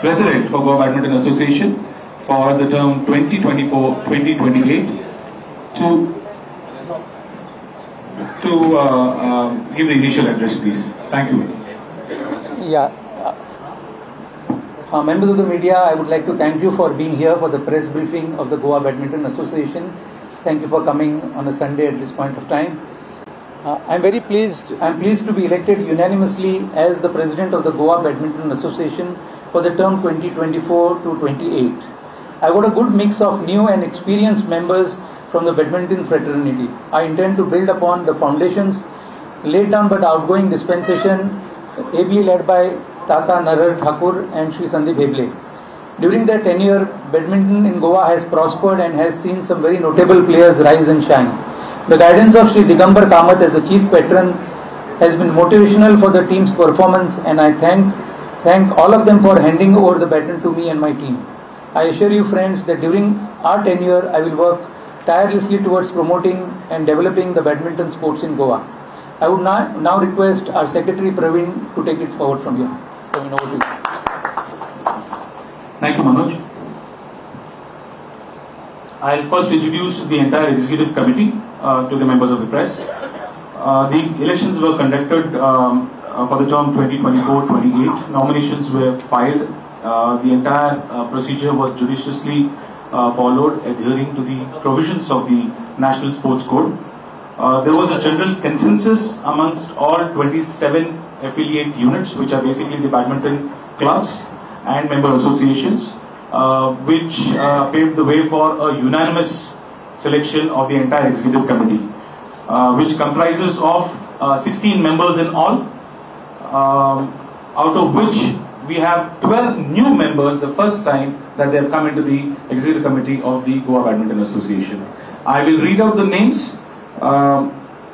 President for Goa Badminton Association for the term 2024-2028 to give the initial address, please. Thank you. Yeah. Members of the media, I would like to thank you for being here for the press briefing of the Goa Badminton Association. Thank you for coming on a Sunday at this point of time. I'm very pleased. I'm pleased to be elected unanimously as the president of the Goa Badminton Association for the term 2024 to 28. I got a good mix of new and experienced members from the badminton fraternity. I intend to build upon the foundations laid down by the outgoing dispensation, ably led by Tata Narar Thakur and Shri Sandeep Heble. During their tenure, badminton in Goa has prospered and has seen some very notable players rise and shine. The guidance of Shri Digambar Kamath as the chief patron has been motivational for the team's performance, and I thank all of them for handing over the baton to me and my team. I assure you, friends, that during our tenure, I will work tirelessly towards promoting and developing the badminton sports in Goa. I would now request our Secretary Praveen to take it forward from here. Praveen, over to you. Thank you, Manoj. I'll first introduce the entire executive committee to the members of the press. The elections were conducted for the term 2024-28. Nominations were filed. The entire procedure was judiciously followed, adhering to the provisions of the National Sports Code. There was a general consensus amongst all 27 affiliate units, which are basically the badminton clubs and member associations, which paved the way for a unanimous selection of the entire executive committee, which comprises of 16 members in all, out of which we have 12 new members, the first time that they have come into the executive committee of the Goa Badminton Association. I will read out the names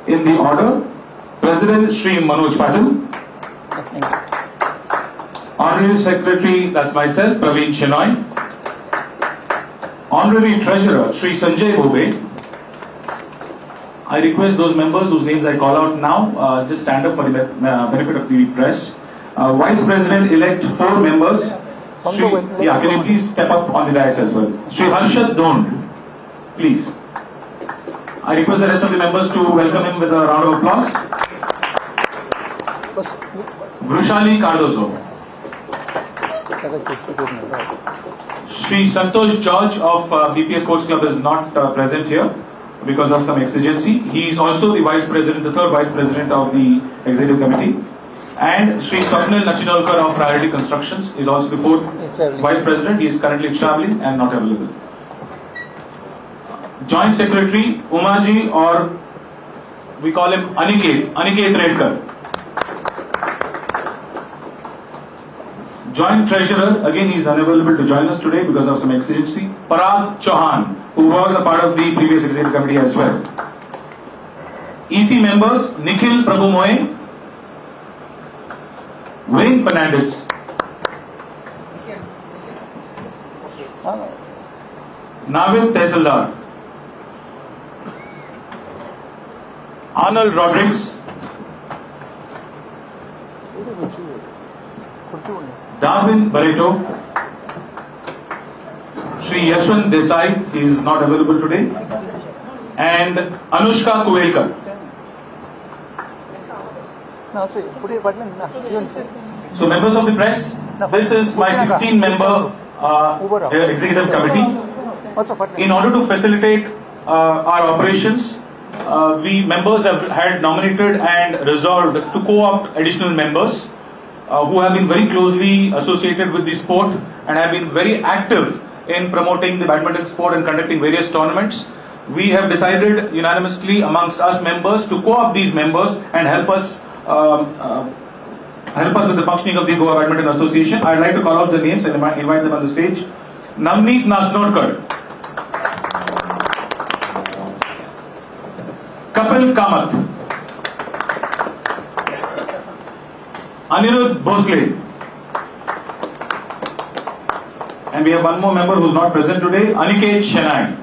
in the order. President Shri Manoj Patil. Honorary Secretary, that's myself, Praveen Chenoy. Honorary Treasurer Shri Sanjay Bobe. I request those members whose names I call out now just stand up for the benefit of the press. Vice President-elect 4 members. Can you please step up on the dais as well? Shri Harshad Dond, please. I request the rest of the members to welcome him with a round of applause. Vrushali Cardozo. Shri Santosh George of BPS Sports Club is not present here because of some exigency. He is also the Vice President, the third Vice President of the Executive Committee. And Shri Swapnil Nachinolkar of Priority Constructions is also the fourth Vice President. He is currently travelling and not available. Joint Secretary Umaji, or we call him Aniket Redkar. Joint Treasurer, again he is unavailable to join us today because of some exigency. Parag Chauhan, who was a part of the previous Executive Committee as well. EC members Nikhil Prabhumoy, Wayne Fernandez, Navid Tehsildar, Arnold Rodriguez, Darwin Barreto, Shri Yashwant Desai, he is not available today, and Anushka Kuvelkar. So members of the press, this is my 16-member executive committee. In order to facilitate our operations, we members have had nominated and resolved to co-opt additional members who have been very closely associated with the sport and have been very active in promoting the badminton sport and conducting various tournaments. We have decided unanimously amongst us members to co-opt these members and help us with the functioning of the Goa Badminton Association. I'd like to call out the names and invite them on the stage. Navneet Nasnorkar, Kapil Kamath, Anirudh Bhosle, and we have one more member who is not present today, Aniket Shenai.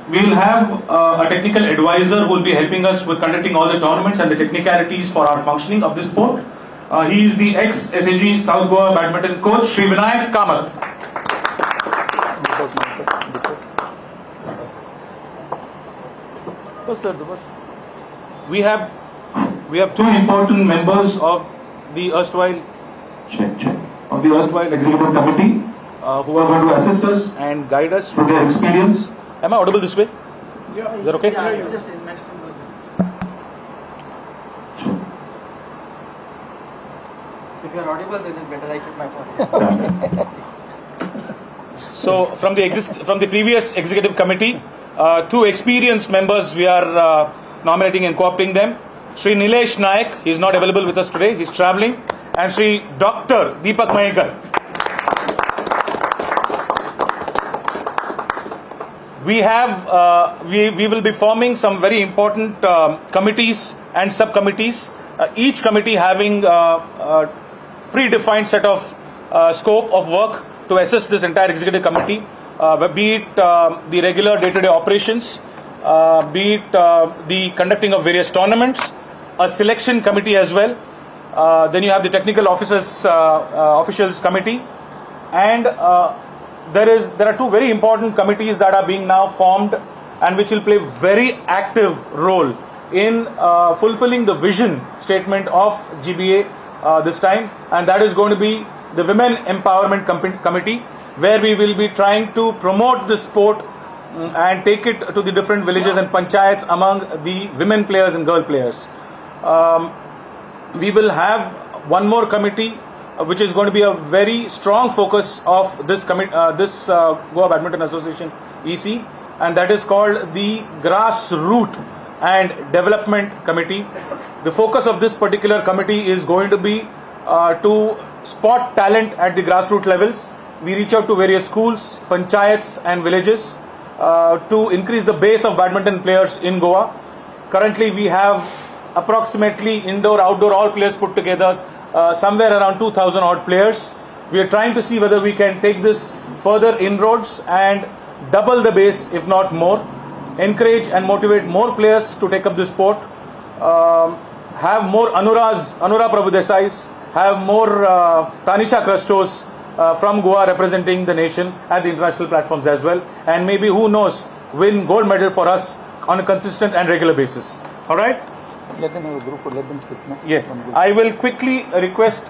We'll have a technical advisor who will be helping us with conducting all the tournaments and the technicalities for our functioning of this sport. He is the ex-SAG South Goa badminton coach, Sri Vinayak Kamath. We have two important members of the erstwhile executive committee who are going to assist us and guide us with their experience. Am I audible this way? Yeah. Is that okay? Yeah, it's just in If you are audible, then it's better I keep my phone. So, from the previous executive committee, two experienced members we are nominating and co-opting them. Sri Nilesh Naik, he is not available with us today, he is travelling, and Sri Dr. Deepak Mahekar. We have, we will be forming some very important committees and subcommittees, each committee having a predefined set of scope of work to assist this entire executive committee, be it the regular day-to-day operations, be it the conducting of various tournaments, a selection committee as well. Then you have the technical officials committee, and there are two very important committees that are being now formed and which will play very active role in fulfilling the vision statement of GBA this time, and that is going to be the Women Empowerment Committee, where we will be trying to promote the sport and take it to the different villages and panchayats among the women players and girl players. We will have one more committee which is going to be a very strong focus of this Goa Badminton Association EC, and that is called the Grassroots and Development Committee. The focus of this particular committee is going to be to spot talent at the grassroots levels. We reach out to various schools, panchayats and villages to increase the base of badminton players in Goa. Currently we have approximately indoor, outdoor, all players put together, somewhere around 2,000 odd players. We are trying to see whether we can take this further inroads and double the base, if not more. Encourage and motivate more players to take up this sport. Have more Anura Prabhudesais, have more Tanisha Krastos from Goa representing the nation at the international platforms as well, and maybe, who knows, win gold medal for us on a consistent and regular basis. All right? Let them have a group, or let them sit. No? Yes. I will quickly request,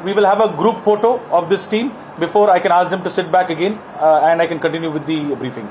we will have a group photo of this team before I can ask them to sit back again and I can continue with the briefing.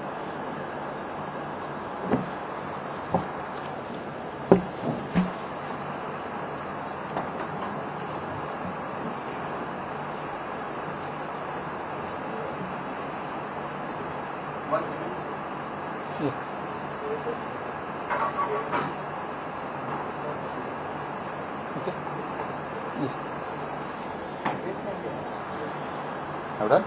Have done?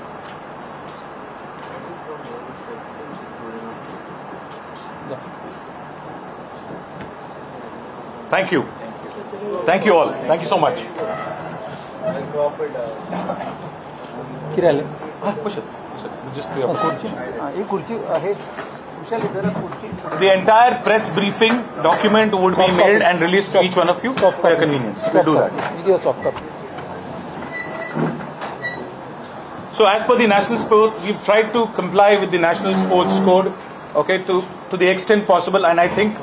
Yeah. Thank you. Thank you all. Thank you so much. Push it. Just three of us. The entire press briefing document would be mailed and released to each one of you for your convenience. We'll do that. So as per the national sport, we've tried to comply with the national sports code, okay, to the extent possible. And I think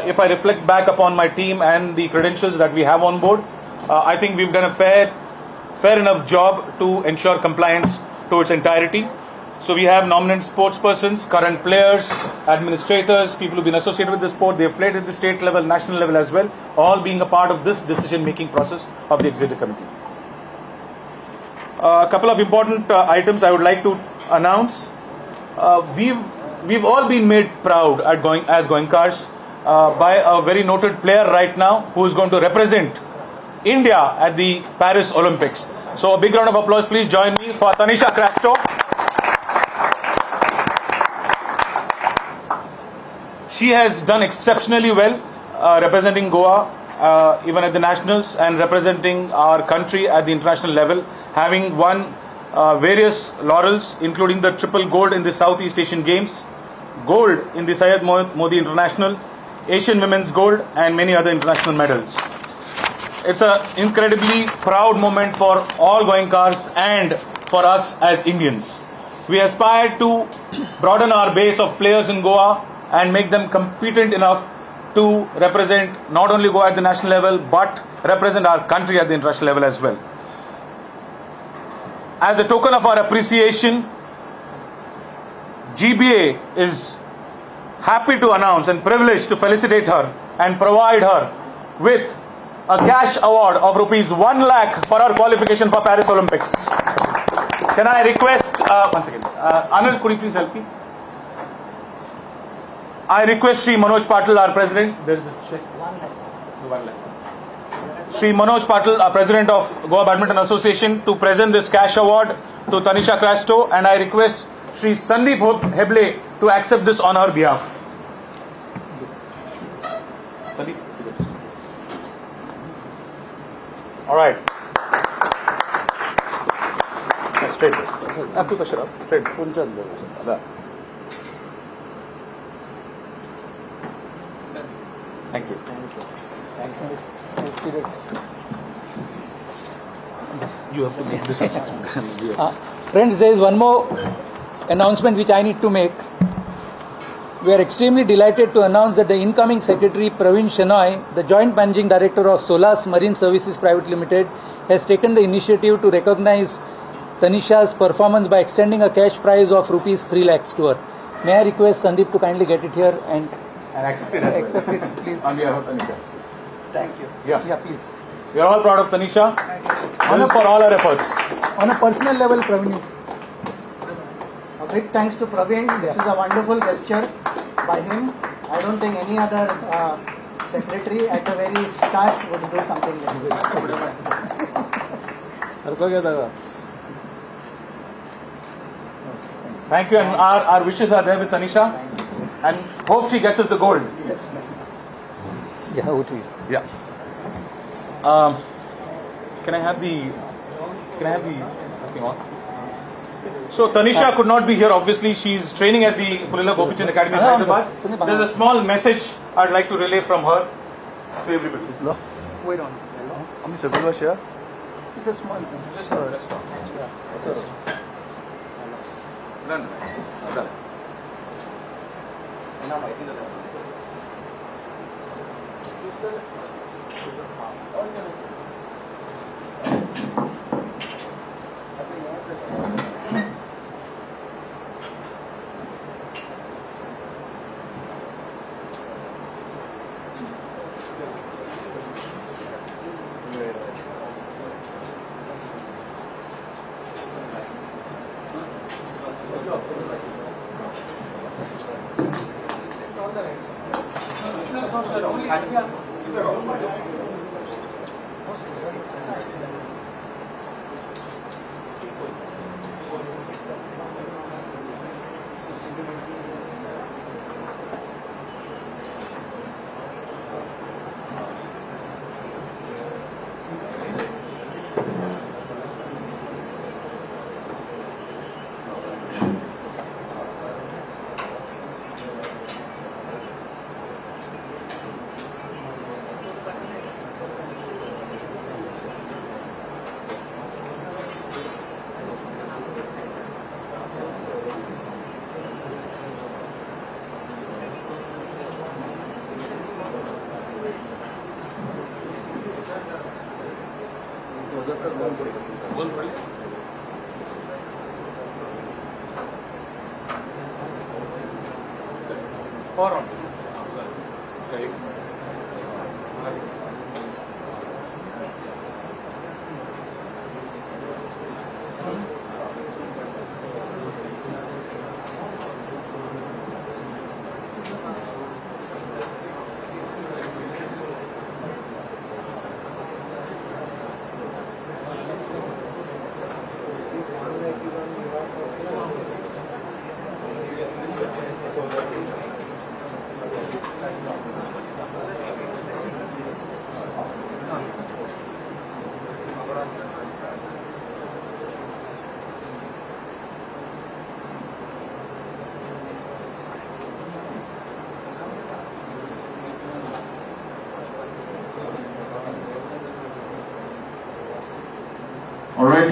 if I reflect back upon my team and the credentials that we have on board, I think we've done a fair enough job to ensure compliance to its entirety. So we have nominate sportspersons, current players, administrators, people who've been associated with the sport. They've played at the state level, national level as well, all being a part of this decision-making process of the executive committee. A couple of important items I would like to announce. We've all been made proud as Goenkars by a very noted player right now who is going to represent India at the Paris Olympics. So a big round of applause, please join me for Tanisha Krasto. She has done exceptionally well representing Goa even at the nationals and representing our country at the international level, having won various laurels, including the triple gold in the Southeast Asian Games, gold in the Syed Modi International, Asian Women's Gold, and many other international medals. it's an incredibly proud moment for all Goenkars and for us as Indians. We aspire to broaden our base of players in Goa and make them competent enough to represent not only Goa at the national level but represent our country at the international level as well. As a token of our appreciation, GBA is happy to announce and privileged to felicitate her and provide her with a cash award of ₹1 lakh for her qualification for Paris Olympics. Can I request, once again, Anil, could you please help me? I request Shri Manoj Patil, our president. There is a check. 1 lakh. Shri Manoj Patil, our president of Goa Badminton Association, to present this cash award to Tanisha Crasto, and I request Shri Sandeep Heble to accept this on her behalf. Sandeep. All right. Straight. Straight. Thank you. You have to make this announcement. Friends, there is one more announcement which I need to make. We are extremely delighted to announce that the incoming Secretary Praveen Shenoy, the Joint Managing Director of Solas Marine Services Private Limited, has taken the initiative to recognize Tanisha's performance by extending a cash prize of ₹3 lakhs to her. May I request Sandeep to kindly get it here and accept it. Accept it, please. On behalf of Tanisha. Thank you. Yeah, please. We are all proud of Tanisha. Honor for all her efforts. On a personal level, Praveen. A big thanks to Praveen. This is a wonderful gesture by him. I don't think any other secretary at the very start would do something like this. Thank you, and our wishes are there with Tanisha, and hope she gets us the gold. Yeah, over to you. Yeah. Can I have the thing on? So Tanisha could not be here. Obviously, she's training at the Pulila Gopichan Academy in Hyderabad. There's a small message I'd like to relay from her to everybody. Wait on. How many circles was here? It's a small thing. Just her. Done.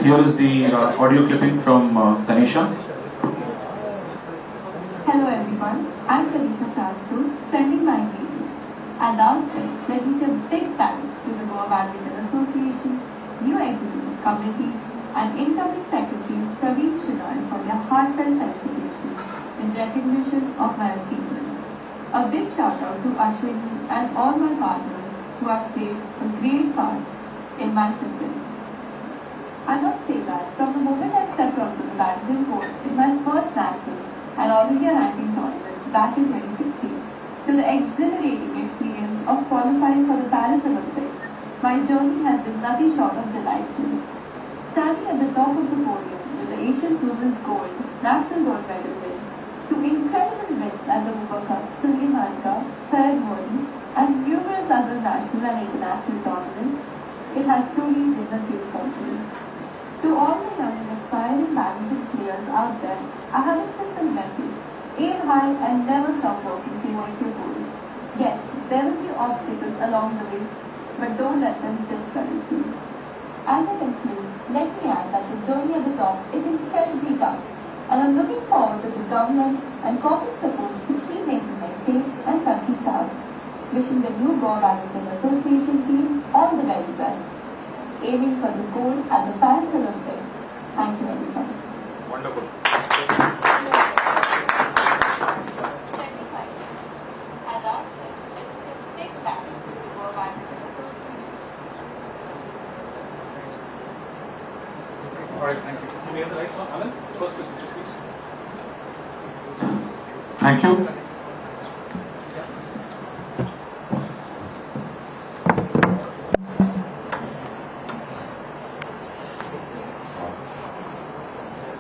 here is the audio clipping from Tanisha. Hello everyone, I'm Tanisha Prastu, sending my greetings. At the outset, let me say a big thanks to the Goa Badminton Association, new executive committee, and incoming secretary Prudent for their heartfelt felicitations in recognition of my achievements. A big shout out to Ashwini and all my partners who have played a great part in my success. I must say that from the moment I stepped onto the badminton court in my first nationals and all India ranking tournaments back in 2016, to the exhilarating experience of qualifying for the Paris Olympics, my journey has been nothing short of delightful. Standing at the top of the podium with the Asian Women's Gold, National Gold Medal wins, to incredible wins at the World Cup, Lanka, Modi, and numerous other national and international tournaments, it has truly been a dream come true. To all the young and aspiring badminton players out there, I have a simple message. Aim high and never stop working towards your goals. Yes, there will be obstacles along the way, but don't let them discourage you. As I conclude, let me add that the journey at the top is incredibly tough, and I'm looking forward to the government and corporate support to keep making my state and country proud. Wishing the new Goa Badminton Association team all the very best. Aiming for the gold at the Paris Olympics. Thank you everyone. Wonderful. Alright, thank you. Do we have the rights on Alan? First question, please. Thank you.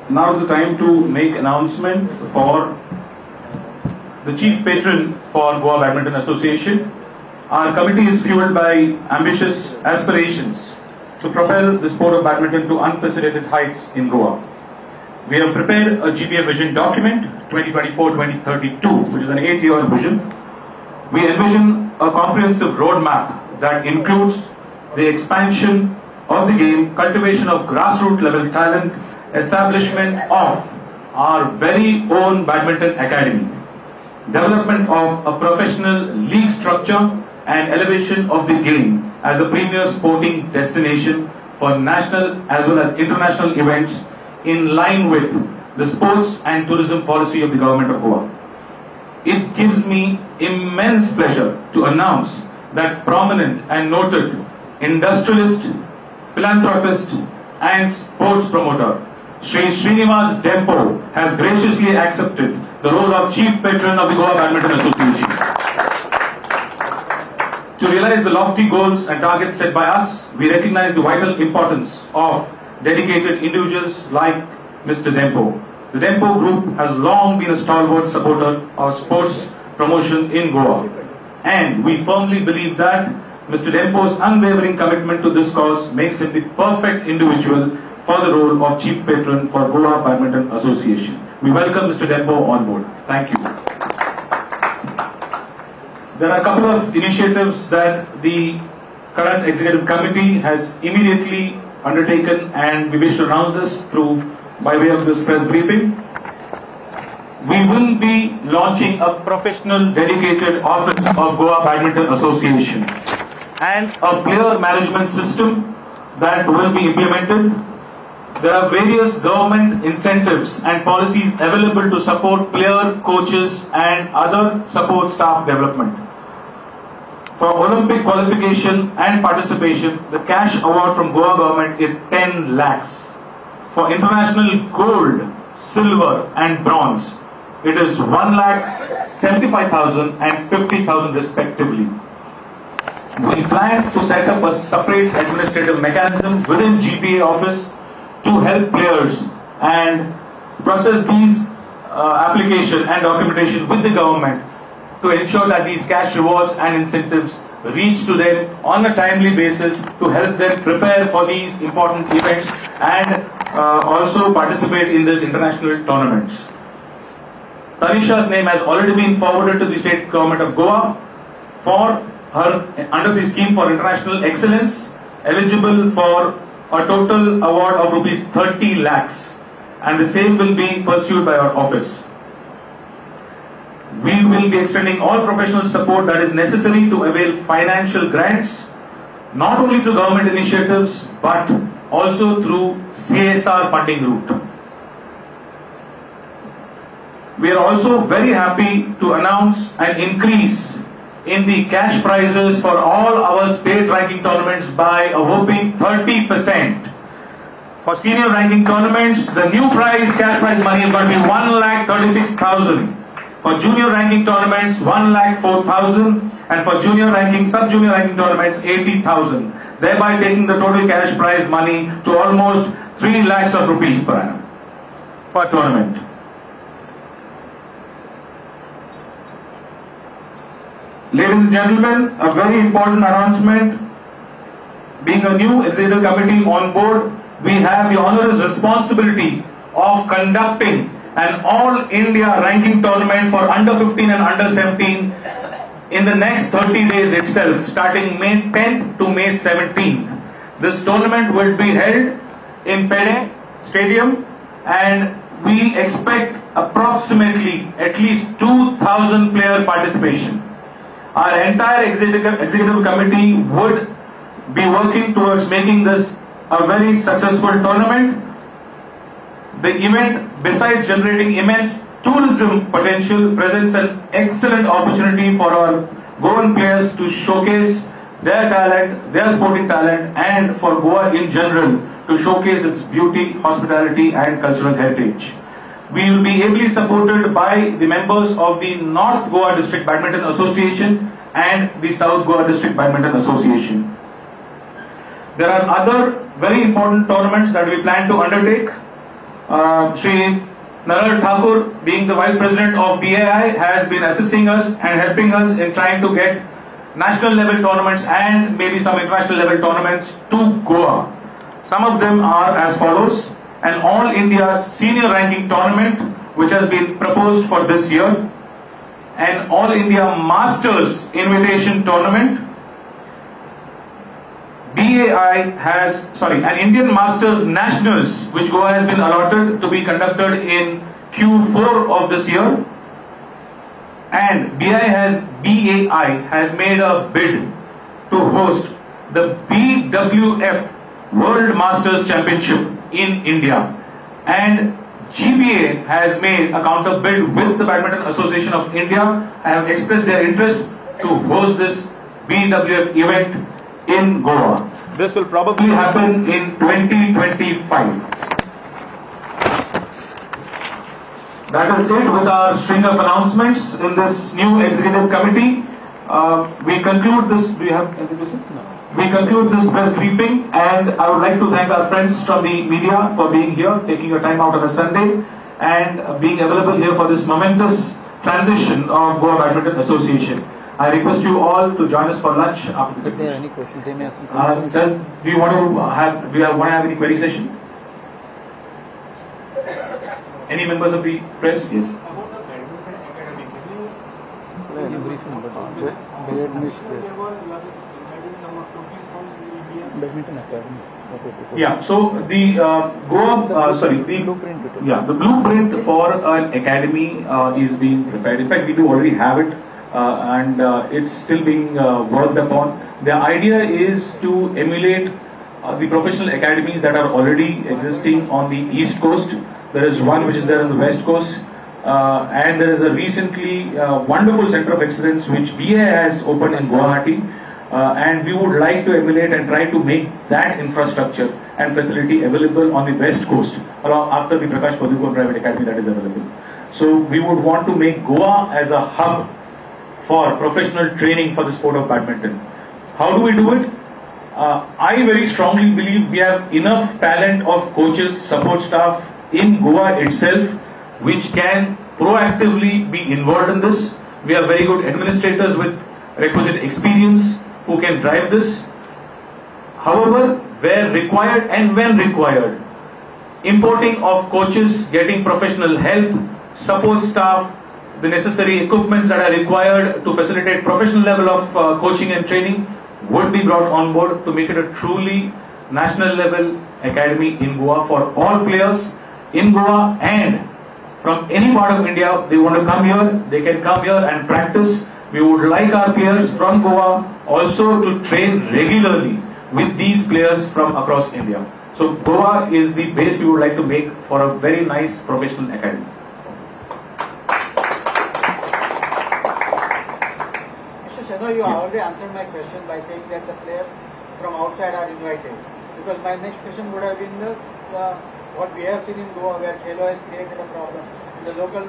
Now is the time to make announcement for the chief patron for Goa Badminton Association. Our committee is fueled by ambitious aspirations to propel the sport of badminton to unprecedented heights in Goa. We have prepared a GBA vision document 2024-2032, which is an 8-year vision. We envision a comprehensive roadmap that includes the expansion of the game, cultivation of grassroots level talent, establishment of our very own badminton academy, development of a professional league structure, and elevation of the game as a premier sporting destination for national as well as international events in line with the sports and tourism policy of the government of Goa. It gives me immense pleasure to announce that prominent and noted industrialist, philanthropist and sports promoter Shri Srinivas Dempo has graciously accepted the role of chief patron of the Goa Badminton Association. To realize the lofty goals and targets set by us, we recognize the vital importance of dedicated individuals like Mr. Dempo. The Dempo Group has long been a stalwart supporter of sports promotion in Goa, and we firmly believe that Mr. Dempo's unwavering commitment to this cause makes him the perfect individual for the role of chief patron for Goa Badminton Association. We welcome Mr. Dempo on board. Thank you. There are a couple of initiatives that the current executive committee has immediately undertaken, and we wish to announce this by way of this press briefing. We will be launching a professional dedicated office of Goa Badminton Association and a player management system that will be implemented. There are various government incentives and policies available to support player, coaches and other support staff development. For Olympic qualification and participation, the cash award from Goa government is 10 lakhs. For international gold, silver and bronze, it is 1,75,000 and 50,000 respectively. We plan to set up a separate administrative mechanism within GPA office to help players and process these application and documentation with the government to ensure that these cash rewards and incentives reach to them on a timely basis to help them prepare for these important events and also participate in these international tournaments. Tanisha's name has already been forwarded to the state government of Goa for her under the scheme for international excellence, eligible for a total award of rupees 30 lakhs, and the same will be pursued by our office. We will be extending all professional support that is necessary to avail financial grants, not only through government initiatives, but also through CSR funding route. We are also very happy to announce an increase in the cash prizes for all our state ranking tournaments by a whopping 30%. For senior ranking tournaments, the new cash prize money is going to be 1,36,000. For junior ranking tournaments, 1,04,000, and for junior ranking, sub-junior ranking tournaments, 80,000, thereby taking the total cash prize money to almost 3 lakhs of rupees per annum per tournament. Ladies and gentlemen, a very important announcement. Being a new executive committee on board, we have the onerous responsibility of conducting an all-India ranking tournament for under 15 and under 17 in the next 30 days itself, starting May 10th to May 17th. This tournament will be held in Pune Stadium, and we expect approximately at least 2,000 player participation. Our entire executive committee would be working towards making this a very successful tournament. The event, besides generating immense tourism potential, presents an excellent opportunity for our Goan players to showcase their talent, their sporting talent, and for Goa in general to showcase its beauty, hospitality, and cultural heritage. We will be ably supported by the members of the North Goa District Badminton Association and the South Goa District Badminton Association. There are other very important tournaments that we plan to undertake. Sri Naral Thakur, being the Vice President of BAI, has been assisting us and helping us in trying to get national level tournaments and maybe some international level tournaments to Goa. Some of them are as follows: an All India Senior Ranking Tournament, which has been proposed for this year, an All India Masters Invitation Tournament, an Indian Masters Nationals, which Goa has been allotted to be conducted in Q4 of this year, and BAI has made a bid to host the BWF World Masters Championship in India, and GBA has made a counter bid with the Badminton Association of India and have expressed their interest to host this BWF event in Goa. This will probably happen in 2025. That is it with our string of announcements in this new executive committee. We conclude this. Do you have anything to say? No. We conclude this press briefing, and I would like to thank our friends from the media for being here, taking your time out on a Sunday, and being available here for this momentous transition of Goa Badminton Association. I request you all to join us for lunch after the. If there are any questions, they may ask some. Do you want to have any query session? Any members of the press? Yes. About the Badminton Academy, can you briefing? Badminton Academy. Yeah. So the the blueprint for an academy is being prepared. In fact, we do already have it, and it's still being worked upon. The idea is to emulate the professional academies that are already existing on the East Coast. There is one which is there on the West Coast, and there is a recently wonderful center of excellence which BA has opened in Guwahati, and we would like to emulate and try to make that infrastructure and facility available on the West Coast, along after the Prakash Padukone Private Academy that is available. So we would want to make Goa as a hub for professional training for the sport of badminton. How do we do it? I very strongly believe we have enough talent of coaches, support staff in Goa itself, which can proactively be involved in this. We have very good administrators with requisite experience who can drive this. However, where required and when required, importing of coaches, getting professional help, support staff, the necessary equipments that are required to facilitate professional level of coaching and training would be brought on board to make it a truly national level academy in Goa for all players in Goa, and from any part of India they want to come here, they can come here and practice. We would like our players from Goa also to train regularly with these players from across India. So Goa is the base we would like to make for a very nice professional academy. Mr. Shenoy, you already answered my question by saying that the players from outside are invited. Because my next question would have been what we have seen in Goa, where Khelo has created a problem. The local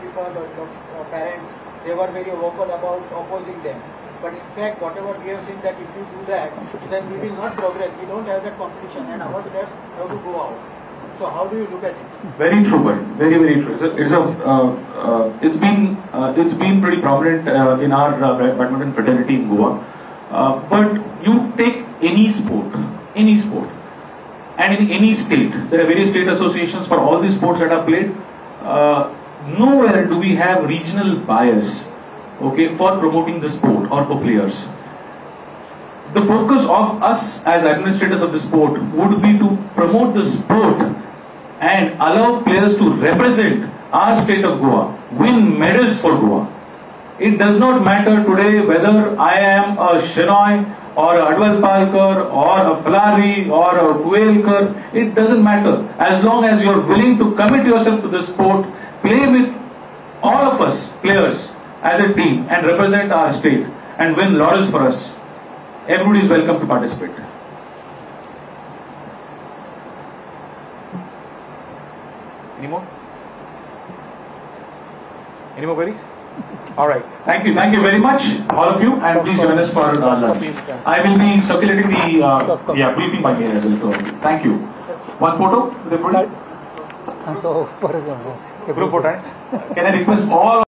people, the parents, they were very vocal about opposing them. But in fact, whatever we have seen, that if you do that, then we will not progress. We don't have that competition, and our players have to go out. So how do you look at it? Very true, buddy. Very, very true. It's been pretty prominent in our badminton fraternity in Goa. But you take any sport, and in any state, there are various state associations for all these sports that are played. Nowhere do we have regional bias, okay, for promoting the sport or for players. The focus of us as administrators of the sport would be to promote the sport and allow players to represent our state of Goa, win medals for Goa. It does not matter today whether I am a Shenoy or a Advalpalkar or a Falari or a Kuelkar. It doesn't matter. As long as you're willing to commit yourself to the sport, play with all of us players as a team and represent our state and win laurels for us, everybody is welcome to participate. Any more? Any more queries? All right. Thank you very much, all of you, and please join us for lunch. I will be circulating the briefing by mail as well. So thank you. One photo with everybody. Group photo. Can I request all